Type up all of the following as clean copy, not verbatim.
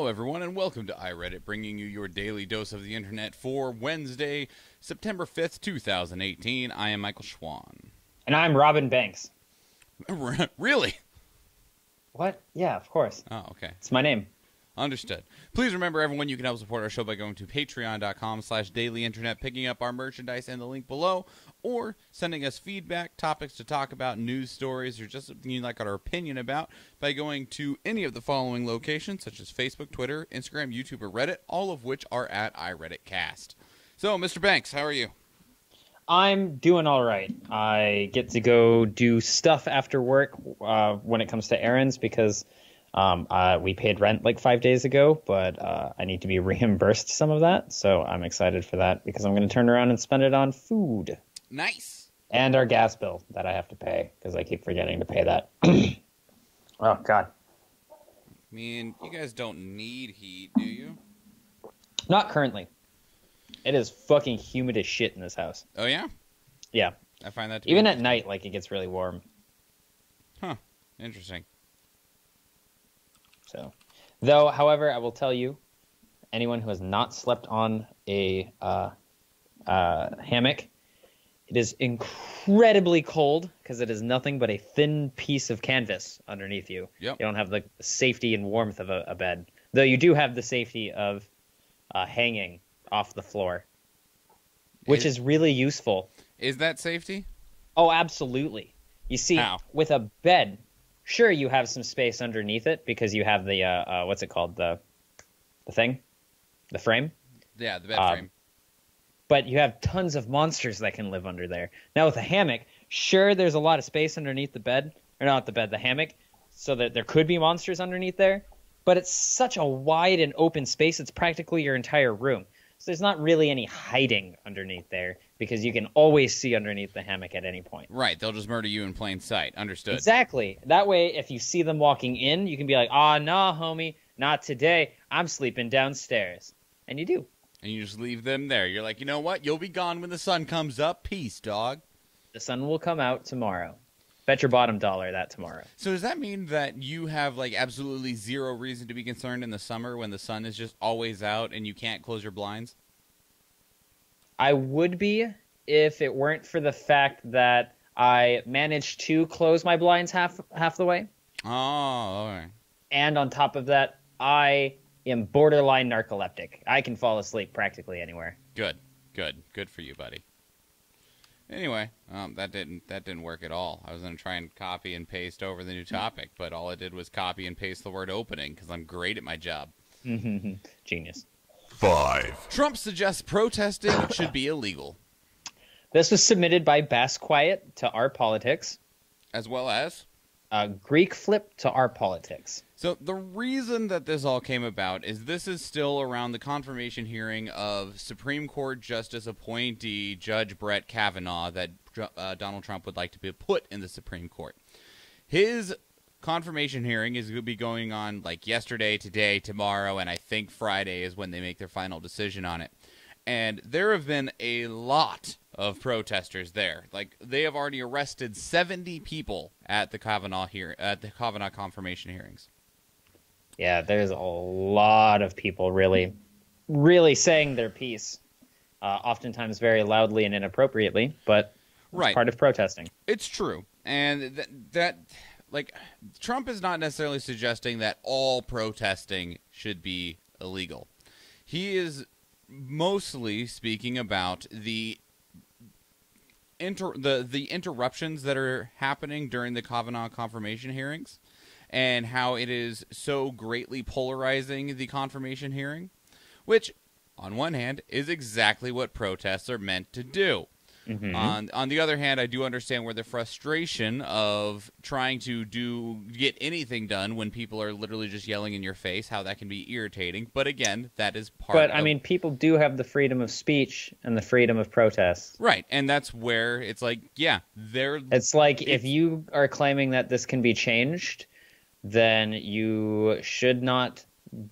everyone, and welcome to iReadit, bringing you your daily dose of the internet for Wednesday, September 5th, 2018. I am Michael Schwahn. And I'm Robin Banks. Really? What? Yeah, of course. Oh, okay. It's my name. Understood. Please remember, everyone, you can help support our show by going to patreon.com/dailyinternet, picking up our merchandise in the link below, or sending us feedback, topics to talk about, news stories, or just something you'd like our opinion about by going to any of the following locations, such as Facebook, Twitter, Instagram, YouTube, or Reddit, all of which are at iRedditCast. So, Mr. Banks, how are you? I'm doing all right. I get to go do stuff after work when it comes to errands because we paid rent like 5 days ago, but I need to be reimbursed some of that. So I'm excited for that because I'm going to turn around and spend it on food. Nice. And our gas bill that I have to pay because I keep forgetting to pay that. Oh, God. I mean, you guys don't need heat, do you? Not currently. It is fucking humid as shit in this house. Oh, yeah? Yeah. I find that to Even be... at night, like, it gets really warm. Huh. Interesting. So, though, however, I will tell you, anyone who has not slept on a hammock, it is incredibly cold because it is nothing but a thin piece of canvas underneath you. Yep. You don't have the safety and warmth of a bed, though you do have the safety of hanging off the floor, which is really useful. Is that safety? Oh, absolutely. You see, How? with a bed, sure, you have some space underneath it because you have the, what's it called? The thing? The frame? Yeah, the bed frame. But you have tons of monsters that can live under there. Now, with a hammock, sure, there's a lot of space underneath the bed. Or not the bed, the hammock. So that there could be monsters underneath there. But it's such a wide and open space, it's practically your entire room. So there's not really any hiding underneath there because you can always see underneath the hammock at any point. Right, they'll just murder you in plain sight. Understood. Exactly. That way, if you see them walking in, you can be like, nah, homie, not today. I'm sleeping downstairs. And you do. And you just leave them there. You're like, you know what? You'll be gone when the sun comes up. Peace, dog. The sun will come out tomorrow. Bet your bottom dollar that tomorrow. So does that mean that you have, like, absolutely zero reason to be concerned in the summer when the sun is just always out and you can't close your blinds? I would be if it weren't for the fact that I managed to close my blinds half the way. Oh, all right. And on top of that, I am borderline narcoleptic. I can fall asleep practically anywhere. Good for you, buddy. Anyway, that didn't work at all. I was going to try and copy and paste over the new topic, but all I did was copy and paste the word opening because I'm great at my job. Genius. 5. Trump suggests protesting should be illegal. This was submitted by Bass Quiet to Our Politics. As well as? Greek Flip to Our Politics. So the reason that this all came about is this is still around the confirmation hearing of Supreme Court Justice appointee Judge Brett Kavanaugh that Donald Trump would like to be put in the Supreme Court. His confirmation hearing is going to be going on like yesterday, today, tomorrow, and I think Friday is when they make their final decision on it. And there have been a lot of protesters there. Like, they have already arrested 70 people at the Kavanaugh confirmation hearings. Yeah, there's a lot of people really saying their piece, oftentimes very loudly and inappropriately, but it's part of protesting. It's true. And like, Trump is not necessarily suggesting that all protesting should be illegal. He is mostly speaking about the interruptions that are happening during the Kavanaugh confirmation hearings and how it is so greatly polarizing the confirmation hearing, which, on one hand, is exactly what protests are meant to do. On the other hand, I do understand where the frustration of trying to get anything done when people are literally just yelling in your face, how that can be irritating. But again, that is part of... I mean, people do have the freedom of speech and the freedom of protest. Right, and that's where it's like, yeah, It's like, if you are claiming that this can be changed, then you should not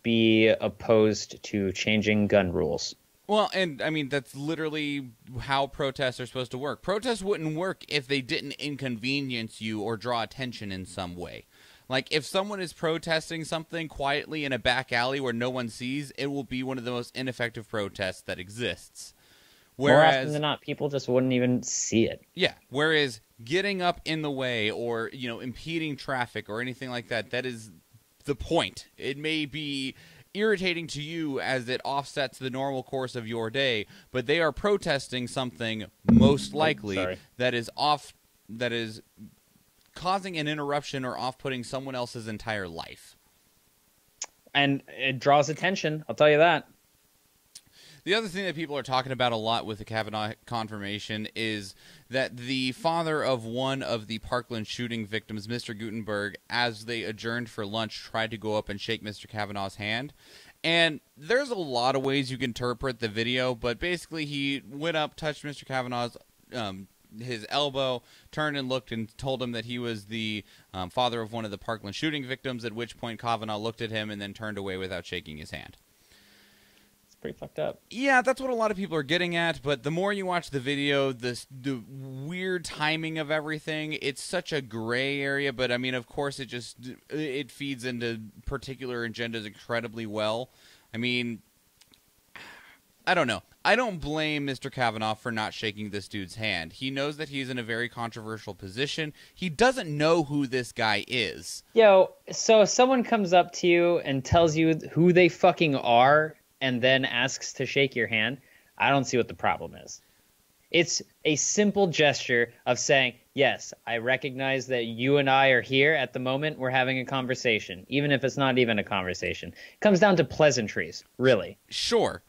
be opposed to changing gun rules. Well, and I mean, that's literally how protests are supposed to work. Protests wouldn't work if they didn't inconvenience you or draw attention in some way. Like, if someone is protesting something quietly in a back alley where no one sees, it will be one of the most ineffective protests that exists. More often than not, people just wouldn't even see it. Yeah, whereas getting up in the way or, impeding traffic or anything like that, that is the point. It may be irritating to you as it offsets the normal course of your day, but they are protesting something most likely that is causing an interruption or off-putting someone else's entire life. And it draws attention, I'll tell you that. The other thing that people are talking about a lot with the Kavanaugh confirmation is that the father of one of the Parkland shooting victims, Mr. Guttenberg, as they adjourned for lunch, tried to go up and shake Mr. Kavanaugh's hand. And there's a lot of ways you can interpret the video, but basically he went up, touched Mr. Kavanaugh's his elbow, turned and looked and told him that he was the father of one of the Parkland shooting victims, at which point Kavanaugh looked at him and then turned away without shaking his hand. Pretty fucked up. Yeah, that's what a lot of people are getting at, but the more you watch the video, the weird timing of everything, it's such a gray area, but I mean, of course, it feeds into particular agendas incredibly well. I mean, I don't know. I don't blame Mr. Kavanaugh for not shaking this dude's hand. He knows that he's in a very controversial position. He doesn't know who this guy is. Yo, so if someone comes up to you and tells you who they fucking are and then asks to shake your hand, I don't see what the problem is. It's a simple gesture of saying, yes, I recognize that you and I are here at the moment. We're having a conversation, even if it's not even a conversation. It comes down to pleasantries, really. Sure,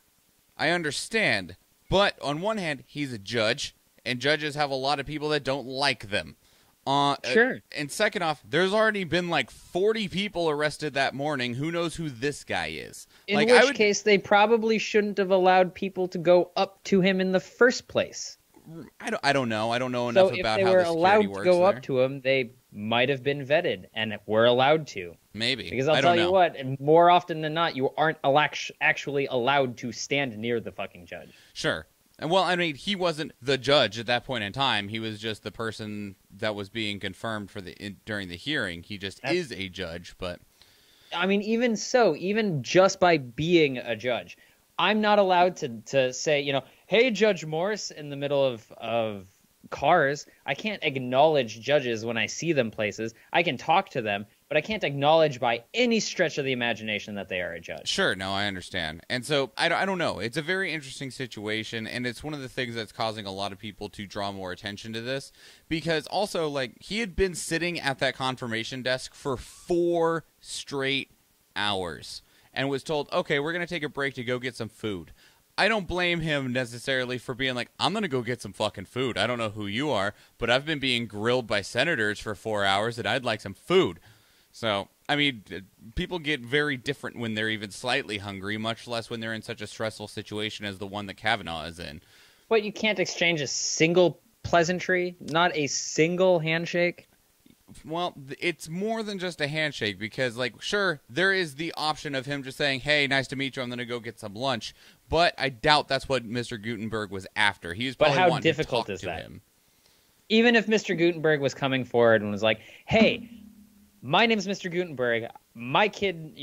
I understand. But on one hand, he's a judge, and judges have a lot of people that don't like them. Sure. And second off, there's already been like 40 people arrested that morning. Who knows who this guy is? In which case, they probably shouldn't have allowed people to go up to him in the first place. I don't know. I don't know enough about how the security works. So if they were allowed to go up to him, they might have been vetted and were allowed to. Maybe. Because I'll tell you what, more often than not, you aren't actually allowed to stand near the fucking judge. Sure. And well, I mean, he wasn't the judge at that point in time. He was just the person that was being confirmed during the hearing. He just is a judge, but... I mean, even so, even just by being a judge, I'm not allowed to say, hey, Judge Morse, in the middle of cars. I can't acknowledge judges when I see them places. I can talk to them, but I can't acknowledge by any stretch of the imagination that they are a judge. Sure, no, I understand. And so, I don't know. It's a very interesting situation, and it's one of the things that's causing a lot of people to draw more attention to this, because also, he had been sitting at that confirmation desk for 4 straight hours, and was told, okay, we're going to take a break to go get some food. I don't blame him necessarily for being like, I'm going to go get some fucking food. I don't know who you are, but I've been being grilled by senators for 4 hours and I'd like some food. So, I mean, people get very different when they're even slightly hungry, much less when they're in such a stressful situation as the one that Kavanaugh is in. But you can't exchange a single pleasantry, not a single handshake? Well, it's more than just a handshake because, sure, there is the option of him just saying, hey, nice to meet you, I'm going to go get some lunch. But I doubt that's what Mr. Guttenberg was after. He was probably wanting to talk to him. Even if Mr. Guttenberg was coming forward and was like, hey, my name's Mr. Guttenberg. My kid,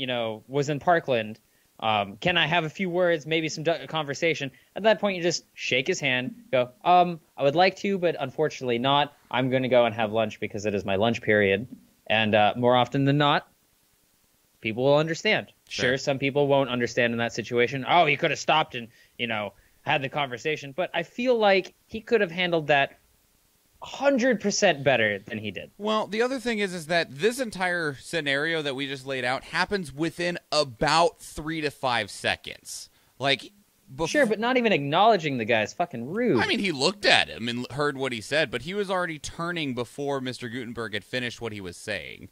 was in Parkland. Can I have a few words, maybe some conversation? At that point, you just shake his hand, go, I would like to, but unfortunately not. I'm going to go and have lunch because it is my lunch period. And more often than not, people will understand. Sure, some people won't understand in that situation. Oh, he could have stopped and, had the conversation. But I feel like he could have handled that 100% better than he did. Well, the other thing is that this entire scenario that we just laid out happens within about 3 to 5 seconds. Sure, but not even acknowledging the guy is fucking rude. I mean, he looked at him and heard what he said, but he was already turning before Mr. Guttenberg had finished what he was saying.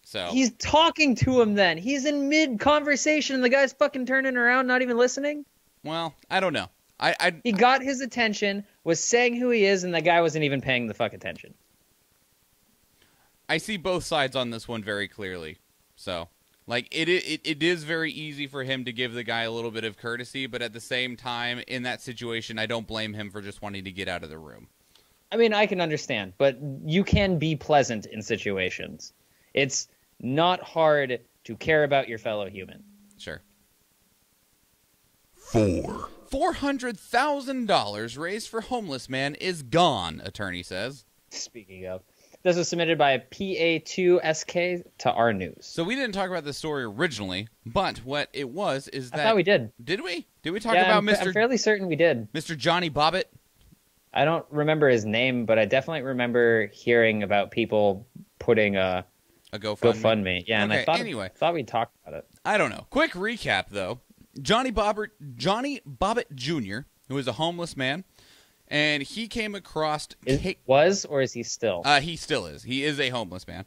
So he's talking to him then. He's in mid-conversation and the guy's fucking turning around, not even listening? Well, I don't know. He got his attention, was saying who he is, and the guy wasn't even paying the fuck attention. I see both sides on this one very clearly. So, it is very easy for him to give the guy a little bit of courtesy, but at the same time, in that situation, I don't blame him for just wanting to get out of the room. I mean, I can understand, but you can be pleasant in situations. It's not hard to care about your fellow human. Sure. 4. $400,000 raised for homeless man is gone, attorney says. Speaking of, this was submitted by PA2SK to our news. So we didn't talk about this story originally, but what it was is that... I thought we did. Did we? Did we talk about I'm fairly certain we did. Mr. Johnny Bobbitt? I don't remember his name, but I definitely remember hearing about people putting a GoFundMe. Yeah, and okay, I thought we talked about it. I don't know. Quick recap, though. Johnny Bobbitt Jr., who is a homeless man, and he came across... Or is he still? He still is. He is a homeless man.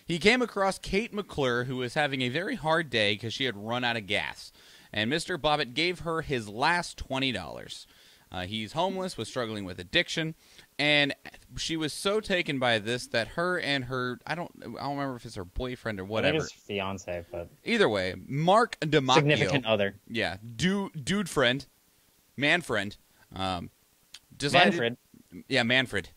He came across Kate McClure, who was having a very hard day because she had run out of gas. And Mr. Bobbitt gave her his last $20. He's homeless, was struggling with addiction, and she was so taken by this that her and her, I don't remember if it's her boyfriend or whatever. I think it's fiance, but either way, Mark DeMacchio, significant other. Yeah, dude friend, man friend, decided, Manfred. Yeah, Manfred.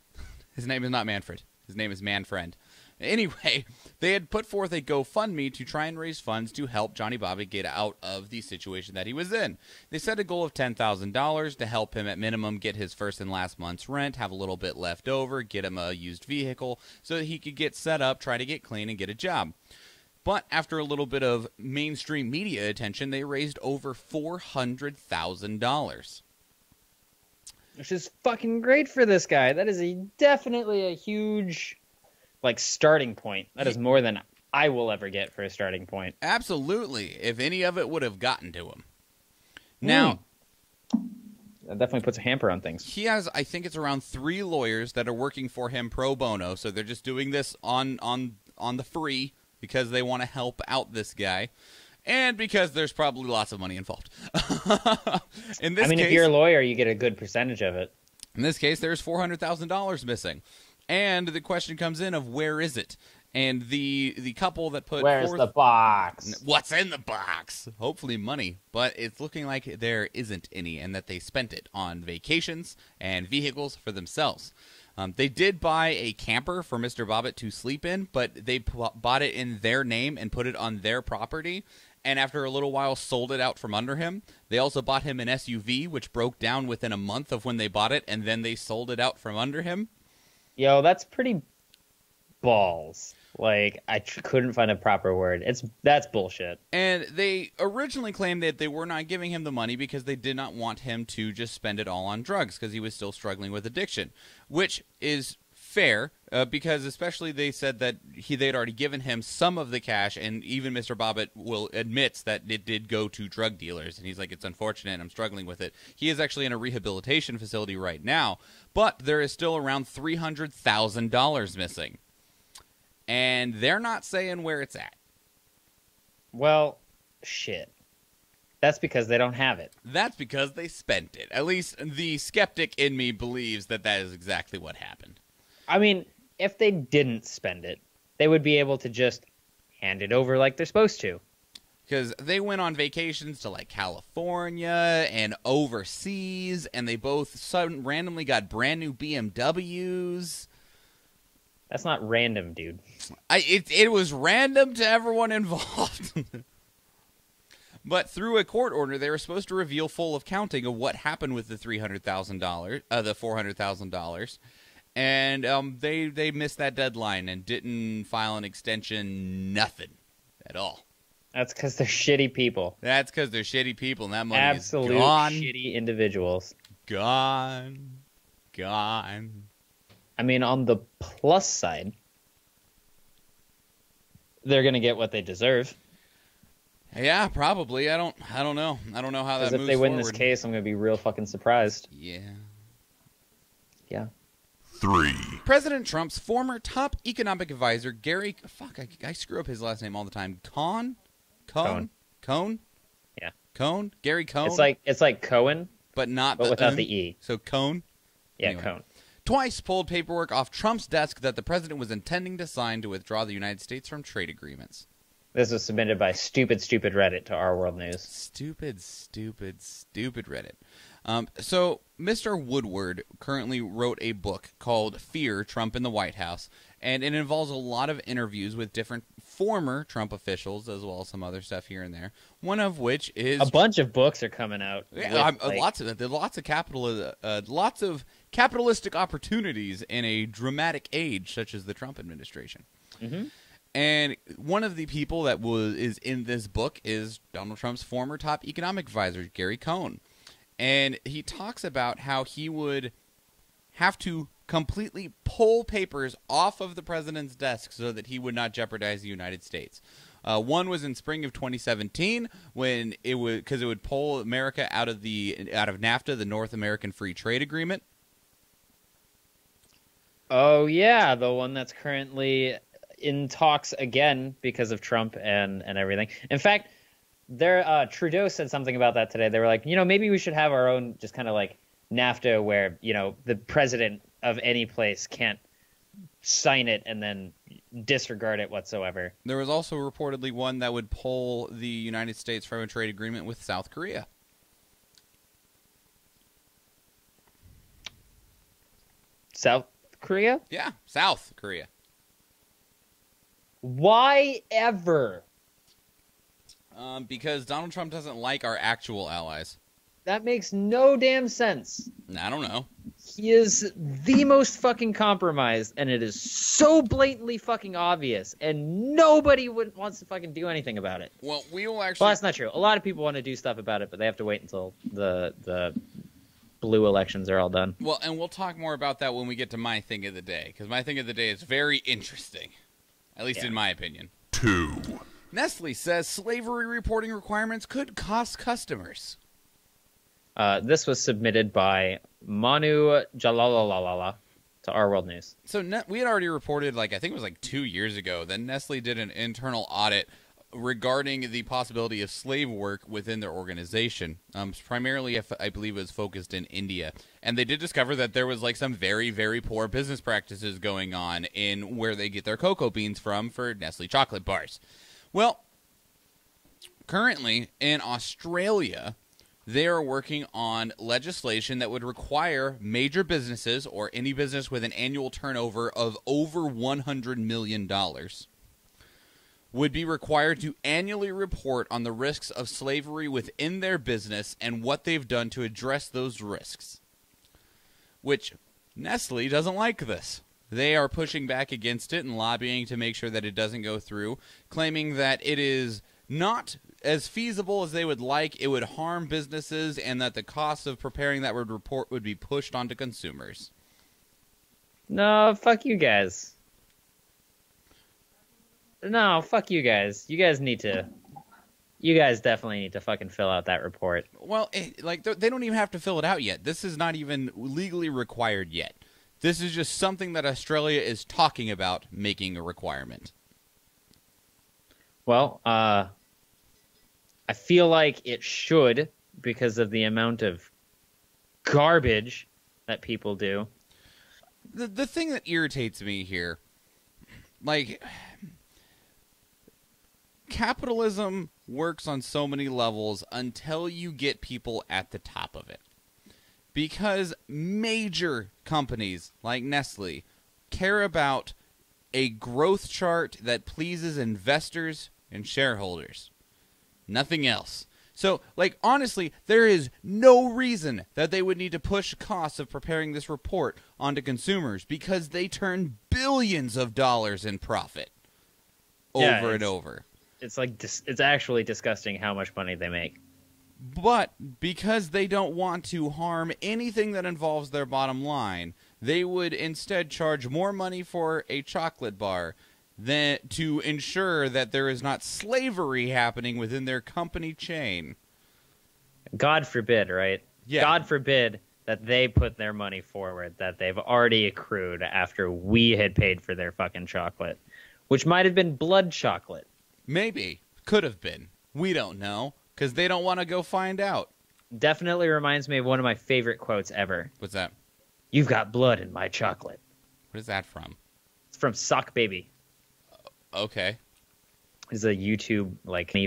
His name is not Manfred. His name is Manfriend. Anyway, they had put forth a GoFundMe to try and raise funds to help Johnny Bobbitt get out of the situation that he was in. They set a goal of $10,000 to help him at minimum get his first and last month's rent, have a little bit left over, get him a used vehicle so that he could get set up, try to get clean, and get a job. But after a little bit of mainstream media attention, they raised over $400,000. Which is fucking great for this guy. That is definitely a huge... starting point. That is more than I will ever get for a starting point. Absolutely. If any of it would have gotten to him. Now, that definitely puts a hamper on things. He has, I think it's around 3 lawyers that are working for him pro bono, so they're just doing this on the free because they want to help out this guy. And because there's probably lots of money involved. In this case, if you're a lawyer, you get a good percentage of it. In this case, there's $400,000 missing. And the question comes in of where is it? And the couple that put Where's the box? What's in the box? Hopefully money. But it's looking like there isn't any and that they spent it on vacations and vehicles for themselves. They did buy a camper for Mr. Bobbitt to sleep in, but they bought it in their name and put it on their property. And after a little while sold it out from under him. They also bought him an SUV, which broke down within a month of when they bought it, and then they sold it out from under him. Yo, that's pretty balls. I couldn't find a proper word. That's bullshit. And they originally claimed that they were not giving him the money because they did not want him to just spend it all on drugs because he was still struggling with addiction, which is fair because especially they said that they'd already given him some of the cash, and even Mr. Bobbitt admits that it did go to drug dealers, and he's like, it's unfortunate, I'm struggling with it. He is actually in a rehabilitation facility right now, but there is still around $300,000 missing. And they're not saying where it's at. Well, shit. That's because they don't have it. That's because they spent it. At least the skeptic in me believes that is exactly what happened. I mean, if they didn't spend it, they would be able to just hand it over like they're supposed to. Because they went on vacations to California and overseas, and they both randomly got brand new BMWs. That's not random, dude. It was random to everyone involved. But through a court order, they were supposed to reveal full accounting of what happened with the $400,000, and they missed that deadline and didn't file an extension. Nothing at all. That's because they're shitty people. That's because they're shitty people, and that money Absolute is gone. Shitty individuals. Gone. I mean, on the plus side, they're going to get what they deserve. Yeah, probably. I don't know. I don't know how that moves forward. Because if they win this case, I'm going to be real fucking surprised. Yeah. 3. President Trump's former top economic advisor, Gary... Fuck, I screw up his last name all the time. Cohn? Cohn. Yeah. Cohn? Gary Cohn? It's like Cohen, but without the E. So Cohn? Yeah, anyway. Cohn. Twice pulled paperwork off Trump's desk that the president was intending to sign to withdraw the United States from trade agreements. This was submitted by stupid Reddit to Our World News. Stupid Reddit. So Mr. Woodward currently wrote a book called Fear, Trump in the White House, and it involves a lot of interviews with different former Trump officials, as well as some other stuff here and there. One of which is a bunch of books are coming out. Yeah, lots of lots of capitalistic opportunities in a dramatic age such as the Trump administration. Mm-hmm. And one of the people that is in this book is Donald Trump's former top economic advisor, Gary Cohn. And he talks about how he would have to completely pull papers off of the president's desk so that he would not jeopardize the United States. One was in spring of 2017 when it would pull America out of NAFTA, the North American Free Trade Agreement. Oh yeah, the one that's currently in talks again because of Trump and everything. In fact, Trudeau said something about that today. They were like, maybe we should have our own just kind of like NAFTA where, the president of any place can't sign it and then disregard it whatsoever. There was also reportedly one that would pull the United States from a trade agreement with South Korea. South Korea? Yeah, South Korea. Why ever? Because Donald Trump doesn't like our actual allies. That makes no damn sense. I don't know. He is the most fucking compromised, and it is so blatantly fucking obvious, and nobody wants to fucking do anything about it. Well, we will actually... Well, that's not true. A lot of people want to do stuff about it, but they have to wait until the blue elections are all done. Well, and we'll talk more about that when we get to my thing of the day, because my thing of the day is very interesting, at least in my opinion. 2. Nestle says slavery reporting requirements could cost customers. This was submitted by Manu Jalalalala to Our World News. So we had already reported, I think it was 2 years ago, that Nestle did an internal audit regarding the possibility of slave work within their organization. Primarily, I believe, it was focused in India. And they did discover that there was some very, very poor business practices going on in where they get their cocoa beans from for Nestle chocolate bars. Well, currently in Australia, they are working on legislation that would require major businesses or any business with an annual turnover of over $100 million would be required to annually report on the risks of slavery within their business and what they've done to address those risks. Which Nestle doesn't like this. They are pushing back against it and lobbying to make sure that it doesn't go through, claiming that it is not as feasible as they would like, it would harm businesses, and that the cost of preparing that report would be pushed onto consumers. No, fuck you guys. No, fuck you guys. You guys definitely need to fucking fill out that report. Well, they don't even have to fill it out yet. This is not even legally required yet. This is just something that Australia is talking about making a requirement. Well, I feel like it should because of the amount of garbage that people do. The thing that irritates me here, capitalism works on so many levels until you get people at the top of it. Because major companies like Nestle care about a growth chart that pleases investors and shareholders. Nothing else. So, honestly, there is no reason that they would need to push costs of preparing this report onto consumers because they turn billions of dollars in profit over and over. It's it's actually disgusting how much money they make. But because they don't want to harm anything that involves their bottom line, they would instead charge more money for a chocolate bar than to ensure that there is not slavery happening within their company chain. God forbid, right? Yeah. God forbid that they put their money forward that they've already accrued after we had paid for their fucking chocolate, which might have been blood chocolate. Maybe. Could have been. We don't know. Because they don't want to go find out. Definitely reminds me of one of my favorite quotes ever. What's that? You've got blood in my chocolate. What is that from? It's from Sock Baby. Okay. It's a YouTube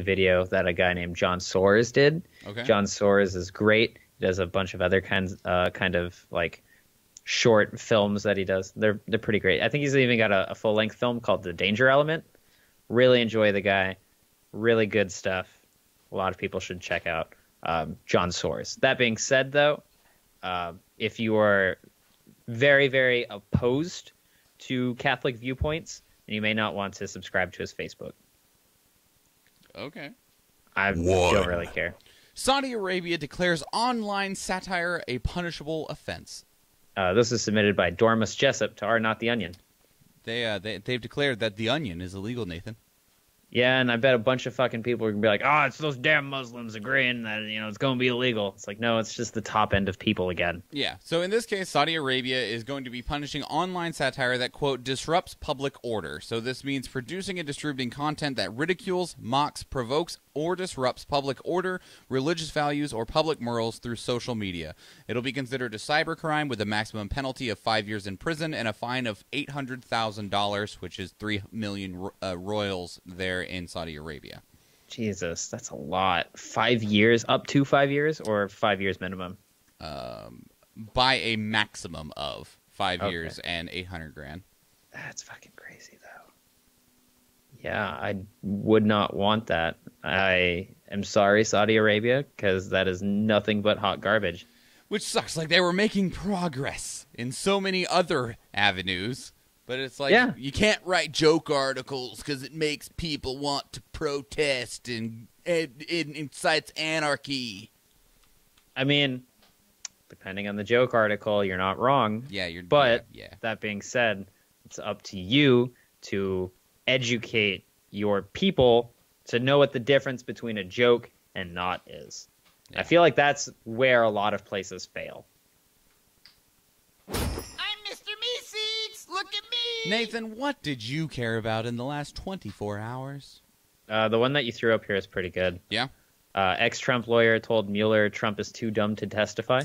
video that a guy named John Soares did. Okay. John Soares is great. He does a bunch of other kind of like short films that he does. They're pretty great. I think he's even got a full length film called The Danger Element. Really enjoy the guy. Really good stuff. A lot of people should check out John Soares. That being said, though, if you are very, very opposed to Catholic viewpoints, then you may not want to subscribe to his Facebook. Okay. I don't really care. Saudi Arabia declares online satire a punishable offense. This is submitted by Dormus Jessup to Not the Onion. They've declared that The Onion is illegal, Nathan. Yeah, and I bet a bunch of fucking people are going to be like, oh, it's those damn Muslims agreeing that, it's going to be illegal. It's like, no, it's just the top end of people again. Yeah, so in this case, Saudi Arabia is going to be punishing online satire that, quote, disrupts public order. So this means producing and distributing content that ridicules, mocks, provokes, or disrupts public order, religious values, or public morals through social media. It'll be considered a cybercrime with a maximum penalty of 5 years in prison and a fine of $800,000, which is 3 million royals there in Saudi Arabia. Jesus, that's a lot. 5 years, up to 5 years, or 5 years minimum? By a maximum of 5 years and $800,000. That's fucking crazy, though. Yeah, I would not want that. I am sorry, Saudi Arabia, because that is nothing but hot garbage. Which sucks. Like, they were making progress in so many other avenues. But it's like, you can't write joke articles because it makes people want to protest and it incites anarchy. I mean, depending on the joke article, you're not wrong. Yeah, But that being said, it's up to you to educate your people to know what the difference between a joke and not is. Yeah. I feel like that's where a lot of places fail. Look at me! Nathan, what did you care about in the last 24 hours? The one that you threw up here is pretty good. Yeah? Ex-Trump lawyer told Mueller Trump is too dumb to testify.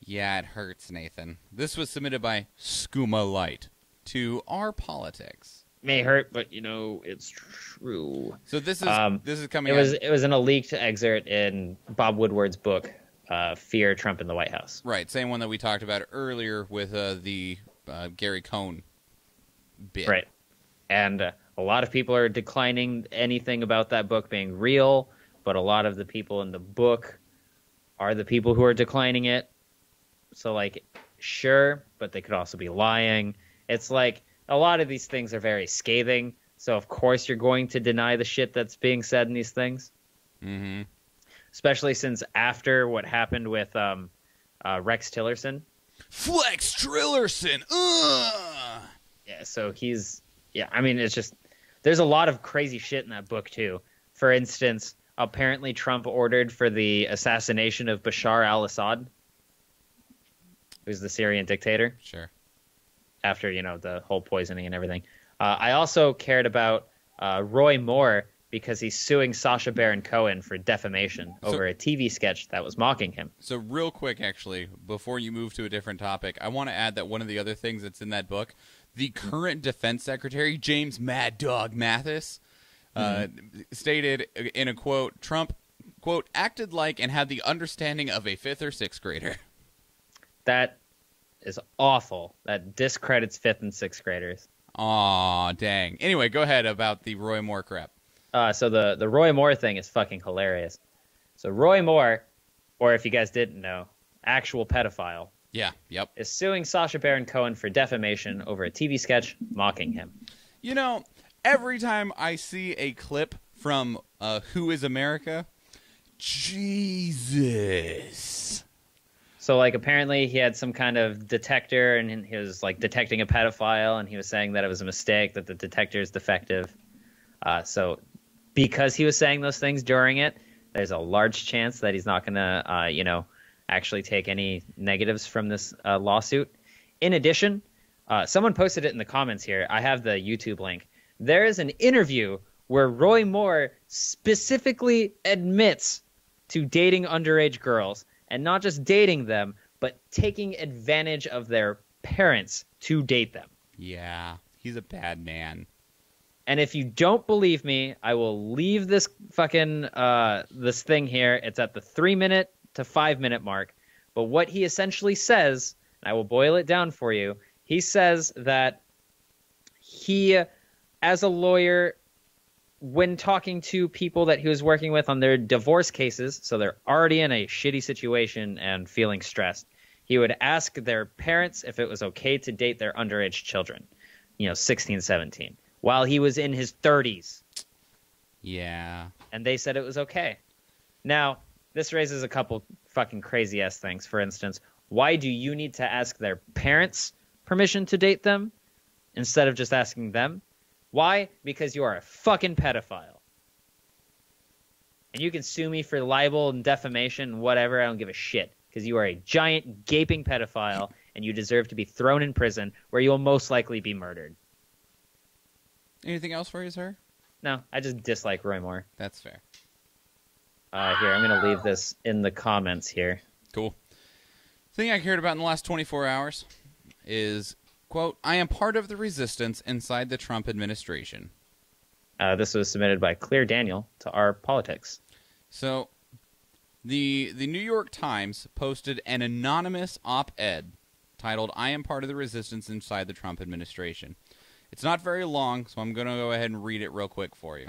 Yeah, it hurts, Nathan. This was submitted by Skooma Light to Our Politics. May hurt, but, it's true. So this is coming out. It was in a leaked excerpt in Bob Woodward's book, Fear Trump in the White House. Right, same one that we talked about earlier with the Gary Cohn bit. Right. And a lot of people are declining anything about that book being real, but a lot of the people in the book are the people who are declining it. So, sure, but they could also be lying. It's like a lot of these things are very scathing, so of course you're going to deny the shit that's being said in these things. Mm-hmm. Especially since after what happened with Rex Tillerson. Flex Tillerson! Yeah, so it's just, there's a lot of crazy shit in that book, too. For instance, apparently Trump ordered for the assassination of Bashar al-Assad, who's the Syrian dictator. Sure. After, the whole poisoning and everything. I also cared about Roy Moore because he's suing Sacha Baron Cohen for defamation over a TV sketch that was mocking him. So real quick, actually, before you move to a different topic, I want to add that one of the other things that's in that book, the current defense secretary, James Mad Dog Mathis, stated in a quote, Trump, quote, acted like and had the understanding of a 5th or 6th grader. That is awful. That discredits 5th and 6th graders. Aw, dang. Anyway, go ahead about the Roy Moore crap. So the Roy Moore thing is fucking hilarious. So Roy Moore, or if you guys didn't know, actual pedophile. Yeah, yep. Is suing Sacha Baron Cohen for defamation over a TV sketch mocking him. Every time I see a clip from Who is America, Jesus. So, apparently he had some kind of detector, and he was, detecting a pedophile, and he was saying that it was a mistake, that the detector is defective. So, because he was saying those things during it, there's a large chance that he's not going to, actually take any negatives from this lawsuit. In addition, someone posted it in the comments here. I have the YouTube link. There is an interview where Roy Moore specifically admits to dating underage girls. And not just dating them, but taking advantage of their parents to date them. Yeah, he's a bad man. And if you don't believe me, I will leave this fucking this thing here. It's at the 3-minute to 5 minute mark. But what he essentially says, and I will boil it down for you, he says that he, as a lawyer, when talking to people that he was working with on their divorce cases, so they're already in a shitty situation and feeling stressed, he would ask their parents if it was okay to date their underage children, 16, 17, while he was in his 30s. Yeah. And they said it was okay. Now, this raises a couple fucking crazy-ass things. For instance, why do you need to ask their parents permission to date them instead of just asking them? Why? Because you are a fucking pedophile. And you can sue me for libel and defamation and whatever. I don't give a shit. Because you are a giant, gaping pedophile, and you deserve to be thrown in prison, where you will most likely be murdered. Anything else for you, sir? No, I just dislike Roy Moore. That's fair. Here, I'm going to leave this in the comments here. Cool. The thing I cared about in the last 24 hours is, quote, I am part of the resistance inside the Trump administration. This was submitted by Clear Daniel to Our Politics. So, the New York Times posted an anonymous op-ed titled, I am part of the resistance inside the Trump administration. It's not very long, so I'm going to go ahead and read it real quick for you.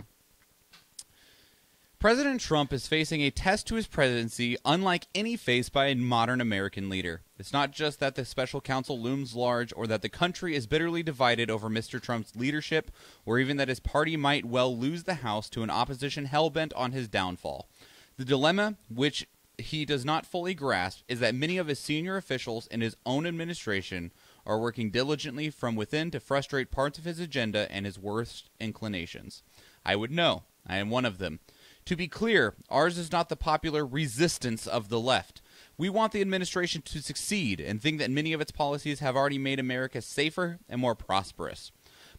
President Trump is facing a test to his presidency unlike any faced by a modern American leader. It's not just that the special counsel looms large or that the country is bitterly divided over Mr. Trump's leadership or even that his party might well lose the House to an opposition hell-bent on his downfall. The dilemma, which he does not fully grasp, is that many of his senior officials in his own administration are working diligently from within to frustrate parts of his agenda and his worst inclinations. I would know. I am one of them. To be clear, ours is not the popular resistance of the left. We want the administration to succeed and think that many of its policies have already made America safer and more prosperous.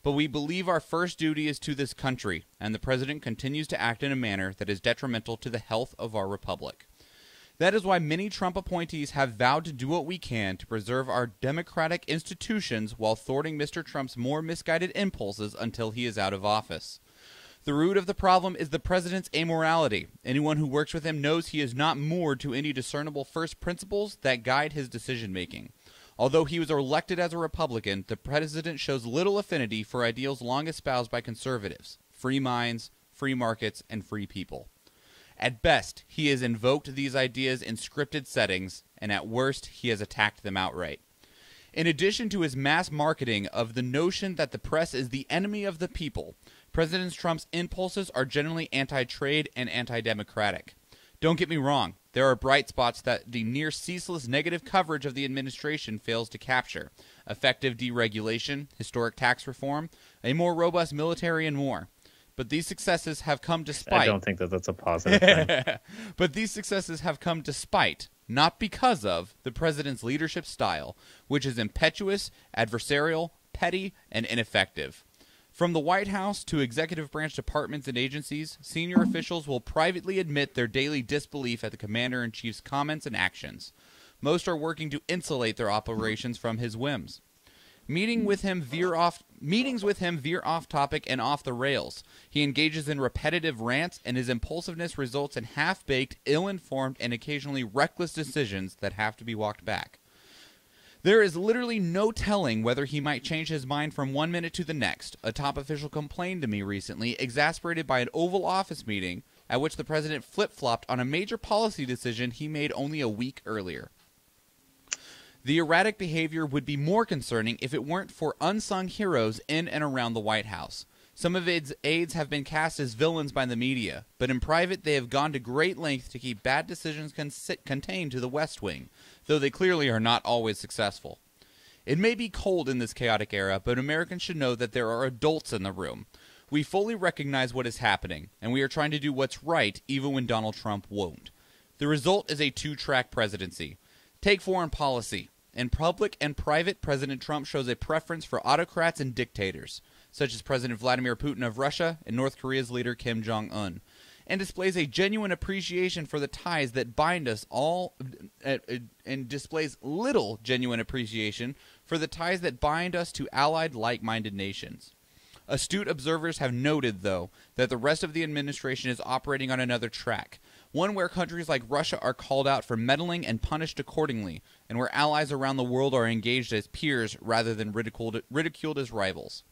But we believe our first duty is to this country, and the president continues to act in a manner that is detrimental to the health of our republic. That is why many Trump appointees have vowed to do what we can to preserve our democratic institutions while thwarting Mr. Trump's more misguided impulses until he is out of office. The root of the problem is the president's amorality. Anyone who works with him knows he is not moored to any discernible first principles that guide his decision-making. Although he was elected as a Republican, the president shows little affinity for ideals long espoused by conservatives: free minds, free markets, and free people. At best, he has invoked these ideas in scripted settings, and at worst, he has attacked them outright. In addition to his mass marketing of the notion that the press is the enemy of the people, President Trump's impulses are generally anti-trade and anti-democratic. Don't get me wrong, there are bright spots that the near-ceaseless negative coverage of the administration fails to capture: effective deregulation, historic tax reform, a more robust military, and more. But these successes have come despite... I don't think that that's a positive thing. But these successes have come despite, not because of, the president's leadership style, which is impetuous, adversarial, petty, and ineffective. From the White House to executive branch departments and agencies, senior officials will privately admit their daily disbelief at the commander-in-chief's comments and actions. Most are working to insulate their operations from his whims. Meetings with him veer off topic and off the rails. He engages in repetitive rants, and his impulsiveness results in half-baked, ill-informed, and occasionally reckless decisions that have to be walked back. There is literally no telling whether he might change his mind from one minute to the next. A top official complained to me recently, exasperated by an Oval Office meeting at which the president flip-flopped on a major policy decision he made only a week earlier. The erratic behavior would be more concerning if it weren't for unsung heroes in and around the White House. Some of its aides have been cast as villains by the media, but in private they have gone to great lengths to keep bad decisions contained to the West Wing, though they clearly are not always successful. It may be cold in this chaotic era, but Americans should know that there are adults in the room. We fully recognize what is happening, and we are trying to do what's right even when Donald Trump won't. The result is a two-track presidency. Take foreign policy. In public and private, President Trump shows a preference for autocrats and dictators, such as President Vladimir Putin of Russia and North Korea's leader Kim Jong-un, and displays a genuine appreciation for the ties that bind us all, and displays little genuine appreciation for the ties that bind us to allied like-minded nations. Astute observers have noted, though, that the rest of the administration is operating on another track. one where countries like Russia are called out for meddling and punished accordingly, and where allies around the world are engaged as peers rather than ridiculed as rivals.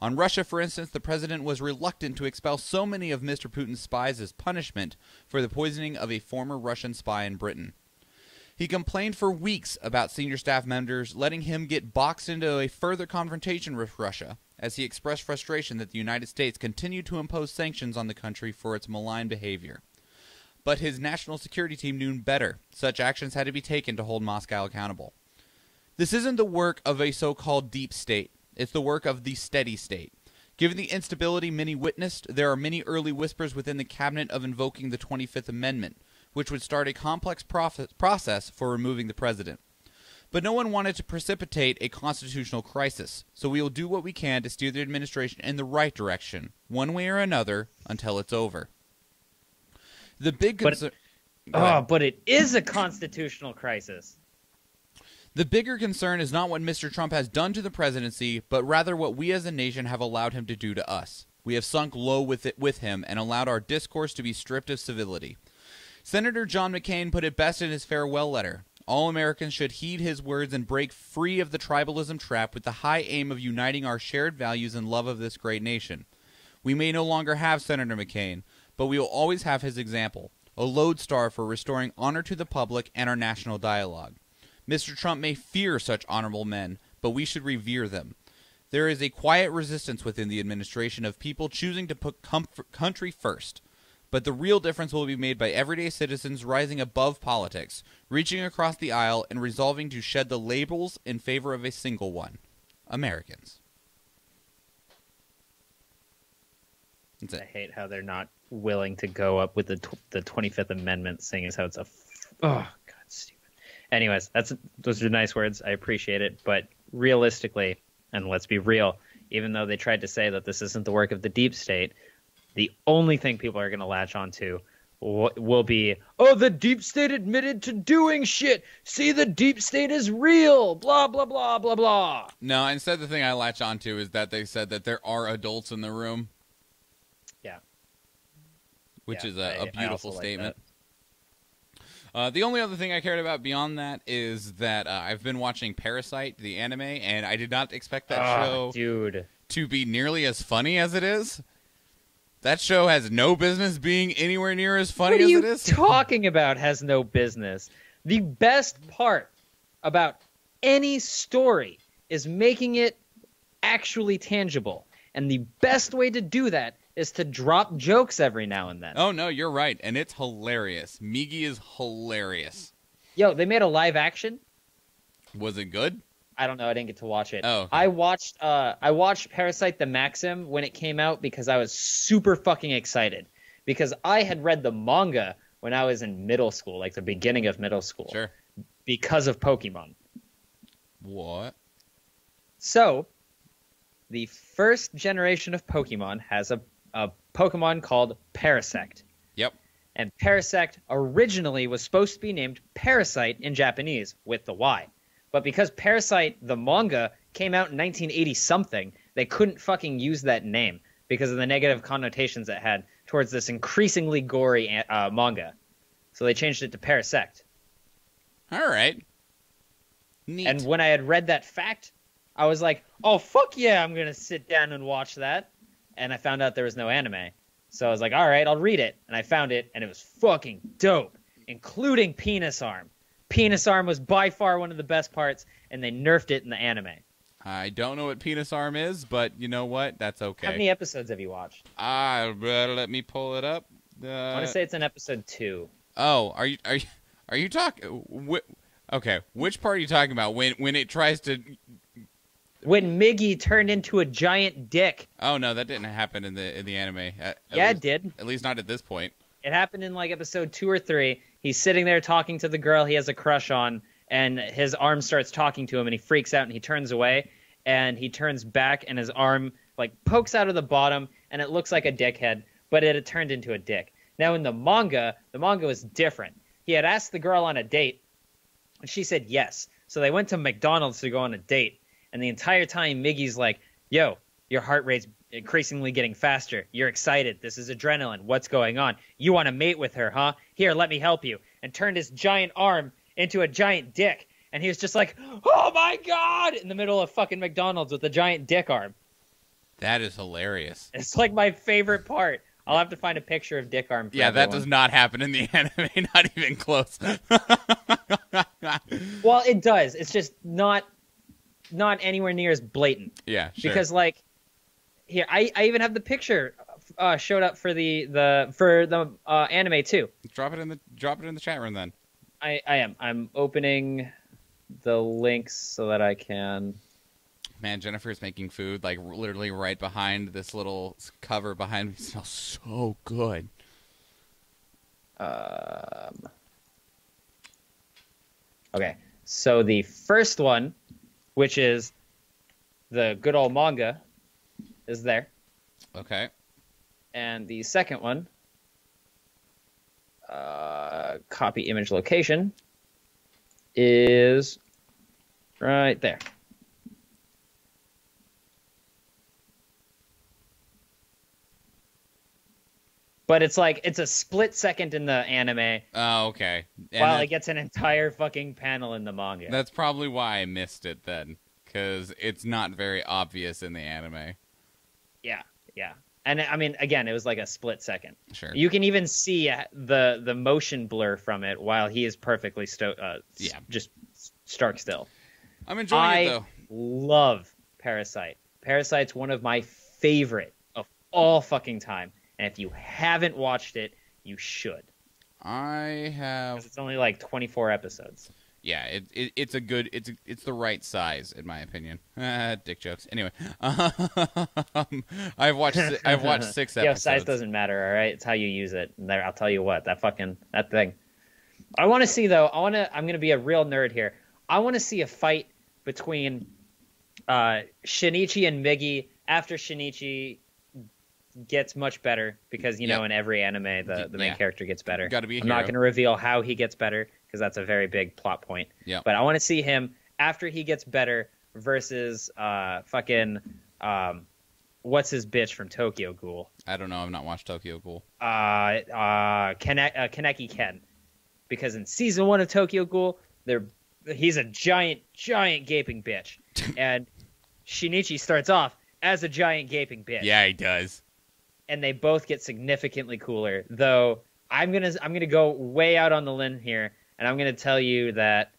On Russia, for instance, the president was reluctant to expel so many of Mr. Putin's spies as punishment for the poisoning of a former Russian spy in Britain. He complained for weeks about senior staff members letting him get boxed into a further confrontation with Russia, as he expressed frustration that the United States continued to impose sanctions on the country for its malign behavior. But his national security team knew better. Such actions had to be taken to hold Moscow accountable. This isn't the work of a so-called deep state. It's the work of the steady state. Given the instability many witnessed, there are many early whispers within the cabinet of invoking the 25th Amendment, which would start a complex process for removing the president. But no one wanted to precipitate a constitutional crisis, so we will do what we can to steer the administration in the right direction, one way or another, until it's over. The big concern... But it is a constitutional crisis. The bigger concern is not what Mr. Trump has done to the presidency, but rather what we as a nation have allowed him to do to us. We have sunk low with him and allowed our discourse to be stripped of civility. Senator John McCain put it best in his farewell letter. All Americans should heed his words and break free of the tribalism trap with the high aim of uniting our shared values and love of this great nation. We may no longer have Senator McCain, but we will always have his example, a lodestar for restoring honor to the public and our national dialogue. Mr. Trump may fear such honorable men, but we should revere them. There is a quiet resistance within the administration of people choosing to put country first. But the real difference will be made by everyday citizens rising above politics, reaching across the aisle, and resolving to shed the labels in favor of a single one: Americans. I hate how they're not willing to go up with the 25th Amendment, seeing as how it's God, stupid. Anyways, those are nice words. I appreciate it. But realistically, and let's be real, even though they tried to say that this isn't the work of the deep state, the only thing people are going to latch onto will be, the deep state admitted to doing shit. See, the deep state is real. Blah, blah, blah, blah, blah. No, instead the thing I latch onto is that they said that there are adults in the room. Yeah. Which is a beautiful statement. The only other thing I cared about beyond that is that I've been watching Parasite, the anime, and I did not expect that show to be nearly as funny as it is. That show has no business being anywhere near as funny as it is. What are you talking about has no business? The best part about any story is making it actually tangible. And the best way to do that is to drop jokes every now and then. Oh, no, you're right. And it's hilarious. Migi is hilarious. Yo, they made a live action. Was it good? I don't know. I didn't get to watch it. Oh, okay. I watched Parasite the Maxim when it came out because I was super fucking excited. Because I had read the manga when I was in middle school, like the beginning of middle school. Sure. Because of Pokemon. What? So, the first generation of Pokemon has a Pokemon called Parasect. Yep. And Parasect originally was supposed to be named Parasite in Japanese with the Y. But because Parasite, the manga, came out in 1980-something, they couldn't fucking use that name because of the negative connotations it had towards this increasingly gory manga. So they changed it to Parasect. All right. Neat. And when I had read that fact, I was like, oh, fuck yeah, I'm going to sit down and watch that. And I found out there was no anime. So I was like, all right, I'll read it. And I found it, and it was fucking dope, including Penis Arm. Penis Arm was by far one of the best parts, and they nerfed it in the anime. I don't know what Penis Arm is, but you know what? That's okay. How many episodes have you watched? Let me pull it up. I want to say it's in episode 2. Oh, are you talking? Okay, which part are you talking about? When it tries to? When Miggy turned into a giant dick. Oh no, that didn't happen in the anime. It did. At least not at this point. It happened in like episode 2 or 3. He's sitting there talking to the girl he has a crush on, and his arm starts talking to him, and he freaks out, and he turns away, and he turns back, and his arm like pokes out of the bottom, and it looks like a dickhead, but it had turned into a dick. Now in the manga was different. He had asked the girl on a date, and she said yes. So they went to McDonald's to go on a date, and the entire time Miggy's like, yo, your heart rate's increasingly getting faster. You're excited. This is adrenaline. What's going on? You want to mate with her, huh? Here, let me help you. And turned his giant arm into a giant dick. And he was just like, oh my God, in the middle of fucking McDonald's with a giant dick arm. That is hilarious. It's like my favorite part. I'll have to find a picture of dick arm. Yeah, that does not happen in the anime. Not even close. Well, it does. It's just not anywhere near as blatant. Yeah, sure. Because like, here, I even have the picture showed up for the anime too. Drop it in the chat room then. I am. I'm opening the links so that I can. Man, Jennifer's making food like literally right behind this little cover behind me. It smells so good. Okay, so the first one, which is the good old manga, is there. Okay. And the second one, copy image location, is right there. But it's like, it's a split second in the anime. Oh, okay. While it gets an entire fucking panel in the manga. That's probably why I missed it then. Because it's not very obvious in the anime. Yeah, yeah. And I mean, again, it was like a split second. Sure. You can even see the motion blur from it while he is perfectly just stark still. I'm enjoying it, though. I love Parasite. Parasite's one of my favorite of all fucking time. And if you haven't watched it, you should. I have. 'Cause it's only like 24 episodes. Yeah, it's a good. It's the right size in my opinion. Dick jokes. Anyway, I've watched 6 episodes. Yo, size doesn't matter. All right, it's how you use it. And there, I'll tell you what, that thing. I want to see though. I'm gonna be a real nerd here. I want to see a fight between Shinichi and Migi after Shinichi gets much better, because you know in every anime the main character gets better. Gotta be a I'm hero. not going to reveal how he gets better because that's a very big plot point. Yeah. But I want to see him after he gets better versus fucking what's his bitch from Tokyo Ghoul? I don't know. I've not watched Tokyo Ghoul. Kaneki Ken, because in season 1 of Tokyo Ghoul, he's a giant gaping bitch, and Shinichi starts off as a giant gaping bitch. Yeah, he does. And they both get significantly cooler. Though I'm gonna go way out on the limb here, and I'm gonna tell you that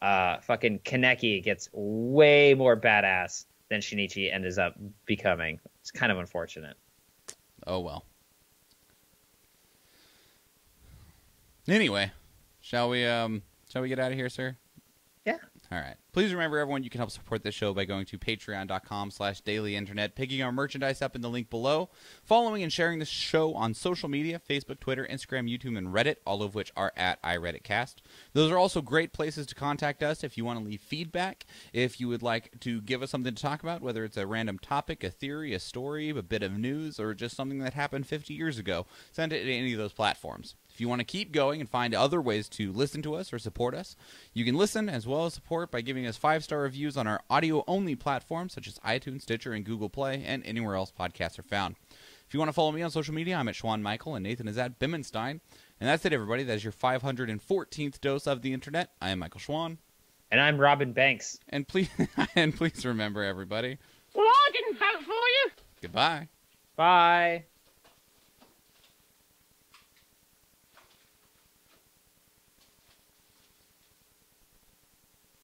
fucking Kaneki gets way more badass than Shinichi ends up becoming. It's kind of unfortunate. Oh well. Anyway, shall we get out of here, sir? Yeah. All right. Please remember, everyone, you can help support this show by going to patreon.com/dailyinternet, picking our merchandise up in the link below, following and sharing this show on social media, Facebook, Twitter, Instagram, YouTube, and Reddit, all of which are at iReaditCast. Those are also great places to contact us if you want to leave feedback, if you would like to give us something to talk about, whether it's a random topic, a theory, a story, a bit of news, or just something that happened 50 years ago. Send it to any of those platforms. If you want to keep going and find other ways to listen to us or support us, you can listen as well as support by giving us 5-star reviews on our audio-only platforms such as iTunes, Stitcher, and Google Play, and anywhere else podcasts are found. If you want to follow me on social media, I'm at Schwahn Michael, and Nathan is at Bimmenstein. And that's it, everybody. That is your 514th dose of the internet. I am Michael Schwahn. And I'm Robin Banks. And please remember, everybody. Well, I didn't vote for you. Goodbye. Bye.